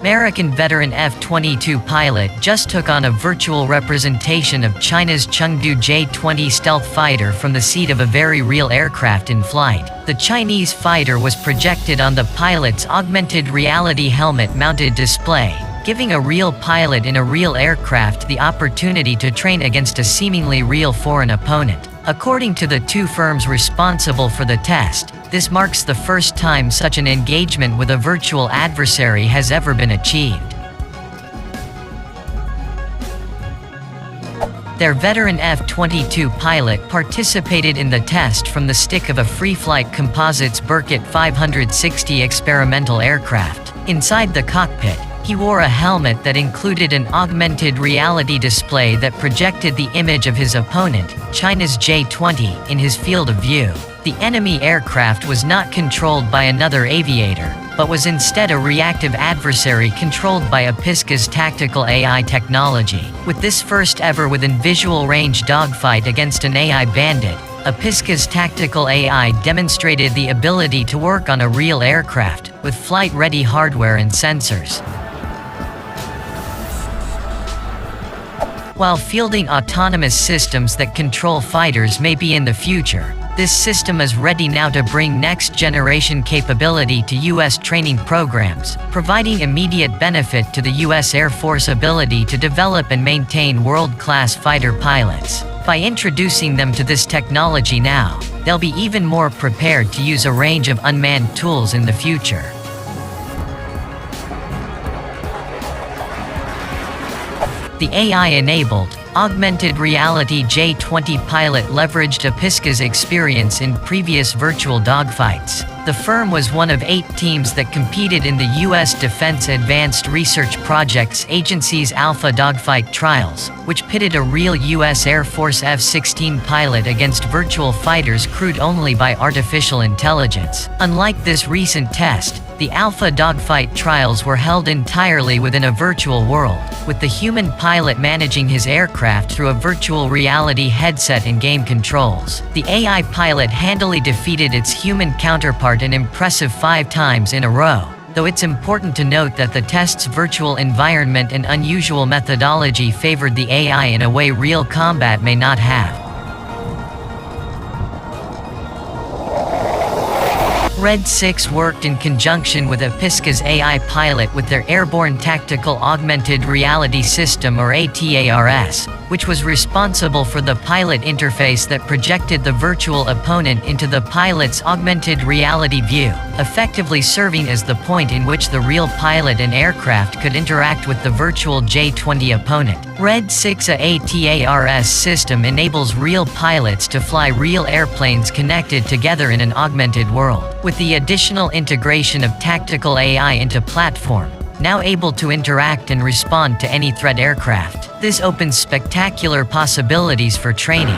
American veteran F-22 pilot just took on a virtual representation of China's Chengdu J-20 stealth fighter from the seat of a very real aircraft in flight. The Chinese fighter was projected on the pilot's augmented reality helmet-mounted display, giving a real pilot in a real aircraft the opportunity to train against a seemingly real foreign opponent. According to the two firms responsible for the test, this marks the first time such an engagement with a virtual adversary has ever been achieved. Their veteran F-22 pilot participated in the test from the stick of a free-flight Composites Burkett 560 experimental aircraft. Inside the cockpit, he wore a helmet that included an augmented reality display that projected the image of his opponent, China's J-20, in his field of view. The enemy aircraft was not controlled by another aviator, but was instead a reactive adversary controlled by APISCA's tactical AI technology. With this first ever within visual range dogfight against an AI bandit, APISCA's tactical AI demonstrated the ability to work on a real aircraft, with flight-ready hardware and sensors. While fielding autonomous systems that control fighters may be in the future, this system is ready now to bring next-generation capability to U.S. training programs, providing immediate benefit to the U.S. Air Force ability to develop and maintain world-class fighter pilots. By introducing them to this technology now, they'll be even more prepared to use a range of unmanned tools in the future. The AI-enabled, augmented reality J-20 pilot leveraged APISCA's experience in previous virtual dogfights. The firm was one of 8 teams that competed in the U.S. Defense Advanced Research Projects Agency's Alpha Dogfight trials, which pitted a real U.S. Air Force F-16 pilot against virtual fighters crewed only by artificial intelligence. Unlike this recent test, the Alpha Dogfight trials were held entirely within a virtual world, with the human pilot managing his aircraft through a virtual reality headset and game controls. The AI pilot handily defeated its human counterpart an impressive 5 times in a row, though it's important to note that the test's virtual environment and unusual methodology favored the AI in a way real combat may not have. Red 6 worked in conjunction with APISCA's AI pilot with their Airborne Tactical Augmented Reality System or ATARS, which was responsible for the pilot interface that projected the virtual opponent into the pilot's augmented reality view, effectively serving as the point in which the real pilot and aircraft could interact with the virtual J-20 opponent. Red 6's ATARS system enables real pilots to fly real airplanes connected together in an augmented world. With the additional integration of tactical AI into platform, now able to interact and respond to any threat aircraft, this opens spectacular possibilities for training.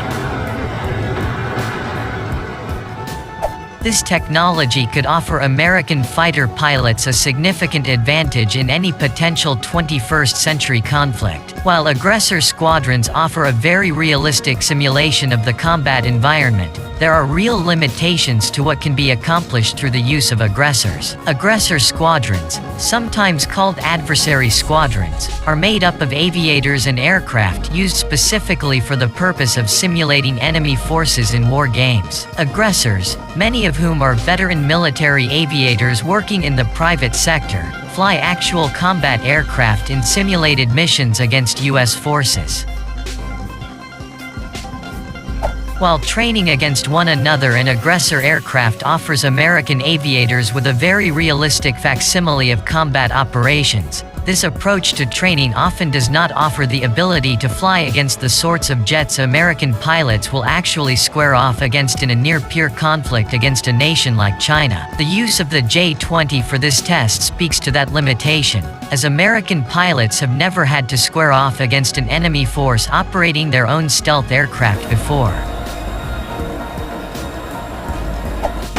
This technology could offer American fighter pilots a significant advantage in any potential 21st century conflict. While aggressor squadrons offer a very realistic simulation of the combat environment, there are real limitations to what can be accomplished through the use of aggressors. Aggressor squadrons, sometimes called adversary squadrons, are made up of aviators and aircraft used specifically for the purpose of simulating enemy forces in war games. Aggressors, many of whom are veteran military aviators working in the private sector, fly actual combat aircraft in simulated missions against U.S. forces. While training against one another, an aggressor aircraft offers American aviators with a very realistic facsimile of combat operations. This approach to training often does not offer the ability to fly against the sorts of jets American pilots will actually square off against in a near-peer conflict against a nation like China. The use of the J-20 for this test speaks to that limitation, as American pilots have never had to square off against an enemy force operating their own stealth aircraft before.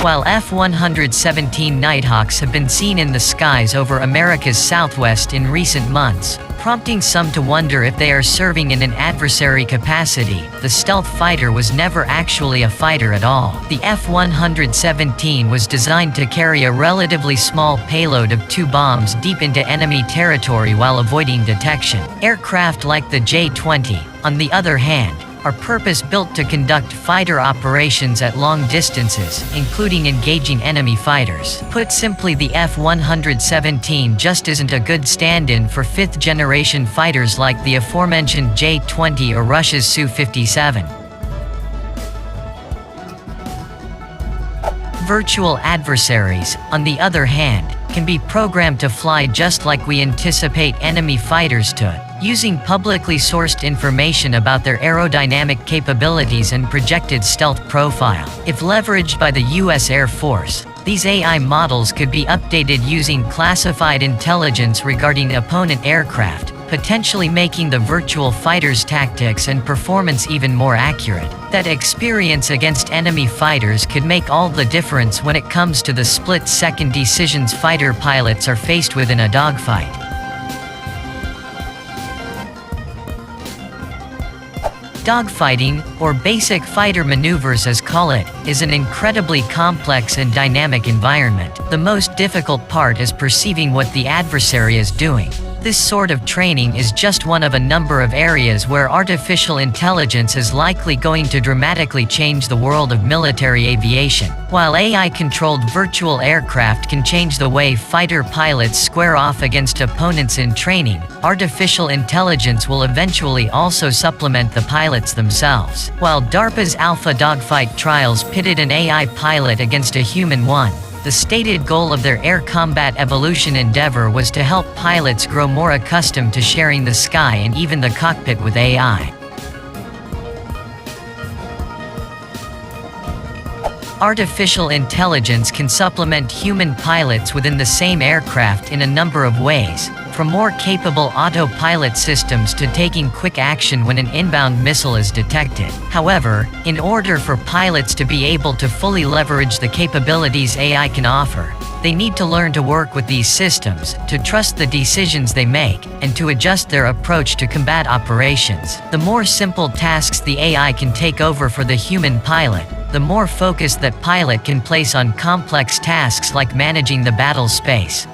while F-117 Nighthawks have been seen in the skies over America's southwest in recent months, prompting some to wonder if they are serving in an adversary capacity. The stealth fighter was never actually a fighter at all. The F-117 was designed to carry a relatively small payload of 2 bombs deep into enemy territory while avoiding detection. Aircraft like the J-20, on the other hand, are purpose-built to conduct fighter operations at long distances, including engaging enemy fighters. Put simply, the F-117 just isn't a good stand-in for fifth-generation fighters like the aforementioned J-20 or Russia's Su-57. Virtual adversaries, on the other hand, can be programmed to fly just like we anticipate enemy fighters to, using publicly sourced information about their aerodynamic capabilities and projected stealth profile. If leveraged by the U.S. Air Force, these AI models could be updated using classified intelligence regarding opponent aircraft, potentially making the virtual fighter's tactics and performance even more accurate. That experience against enemy fighters could make all the difference when it comes to the split-second decisions fighter pilots are faced with in a dogfight. Dogfighting, or basic fighter maneuvers as call it, is an incredibly complex and dynamic environment. The most difficult part is perceiving what the adversary is doing. This sort of training is just one of a number of areas where artificial intelligence is likely going to dramatically change the world of military aviation. While AI-controlled virtual aircraft can change the way fighter pilots square off against opponents in training, artificial intelligence will eventually also supplement the pilots themselves. While DARPA's Alpha dogfight trials pitted an AI pilot against a human one, the stated goal of their air combat evolution endeavor was to help pilots grow more accustomed to sharing the sky and even the cockpit with AI. Artificial intelligence can supplement human pilots within the same aircraft in a number of ways, from more capable autopilot systems to taking quick action when an inbound missile is detected. However, in order for pilots to be able to fully leverage the capabilities AI can offer, they need to learn to work with these systems, to trust the decisions they make, and to adjust their approach to combat operations. The more simple tasks the AI can take over for the human pilot, the more focus that pilot can place on complex tasks like managing the battle space.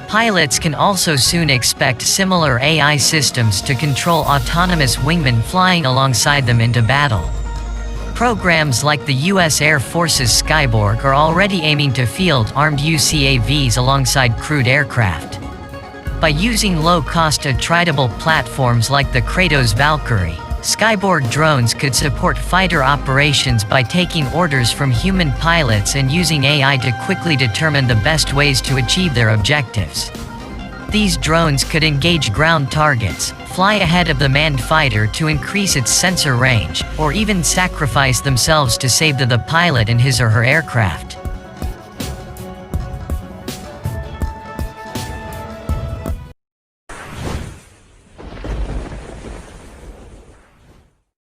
Pilots can also soon expect similar AI systems to control autonomous wingmen flying alongside them into battle. Programs like the U.S. Air Force's Skyborg are already aiming to field armed UCAVs alongside crewed aircraft. By using low-cost attritable platforms like the Kratos Valkyrie, Skyborg drones could support fighter operations by taking orders from human pilots and using AI to quickly determine the best ways to achieve their objectives. These drones could engage ground targets, fly ahead of the manned fighter to increase its sensor range, or even sacrifice themselves to save the pilot and his or her aircraft.